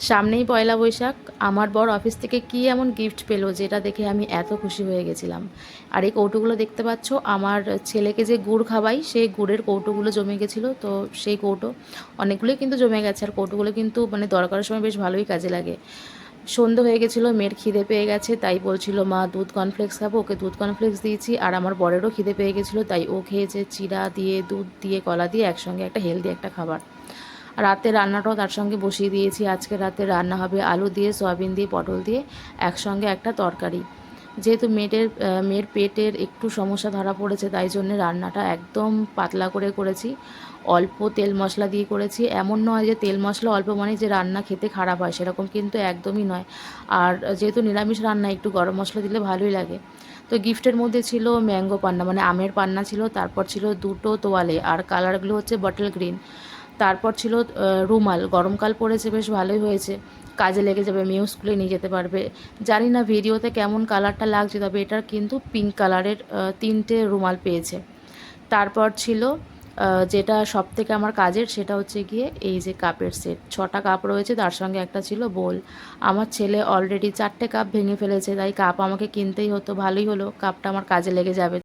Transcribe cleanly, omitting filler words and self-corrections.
সামনেই পয়লা বৈশাখ। আমার বর অফিস থেকে কী এমন গিফট পেলো যেটা দেখে আমি এত খুশি হয়ে গেছিলাম। আর এই কৌটোগুলো দেখতে পাচ্ছ, আমার ছেলেকে যে গুড় খাওয়াই সেই গুড়ের কৌটোগুলো জমে গেছিলো, তো সেই কৌটো অনেকগুলোই কিন্তু জমে গেছে। আর কৌটোগুলো কিন্তু মানে দরকারের সময় বেশ ভালোই কাজে লাগে। সন্ধে হয়ে গেছিলো, মেয়ের খিদে পেয়ে গেছে, তাই বলছিল মা দুধ কর্নফ্লেক্স খাবো, ওকে দুধ কর্নফ্লেক্স দিয়েছি। আর আমার বরেরও খিদে পেয়ে গেছিলো, তাই ও খেয়েছে চিড়া দিয়ে, দুধ দিয়ে, কলা দিয়ে একসঙ্গে একটা হেলদি একটা খাবার। রাতে রান্নাটাও তার সঙ্গে বসিয়ে দিয়েছি। আজকে রাতে রান্না হবে আলু দিয়ে, সয়াবিন দিয়ে, পটল দিয়ে একসঙ্গে একটা তরকারি। যেহেতু মেয়ের পেটের একটু সমস্যা ধরা পড়েছে, তাই জন্যে রান্নাটা একদম পাতলা করে করেছি। অল্প তেল মশলা দিয়ে করেছি। এমন নয় যে তেল মশলা অল্প মানে যে রান্না খেতে খারাপ হয়, সেরকম কিন্তু একদমই নয়। আর যেহেতু নিরামিষ রান্না, একটু গরম মশলা দিলে ভালোই লাগে। তো গিফটের মধ্যে ছিল ম্যাঙ্গো পান্না, মানে আমের পান্না ছিল। তারপর ছিল দুটো তোয়ালে, আর কালারগুলো হচ্ছে বটল গ্রিন। তারপর ছিল রুমাল। গরমকাল পড়েছে, বেশ ভালোই হয়েছে, কাজে লেগে যাবে, মেয়েও স্কুলে নিয়ে যেতে পারবে। জানি না ভিডিওতে কেমন কালারটা লাগছে, তবে এটার কিন্তু পিঙ্ক কালারের 3টে রুমাল পেয়েছে। তারপর ছিল যেটা সবথেকে আমার কাজের, সেটা হচ্ছে গিয়ে এই যে কাপের সেট। 6টা কাপ রয়েছে, তার সঙ্গে একটা ছিল বোল। আমার ছেলে অলরেডি 4টে কাপ ভেঙে ফেলেছে, তাই কাপ আমাকে কিনতেই হতো। ভালোই হলো, কাপটা আমার কাজে লেগে যাবে।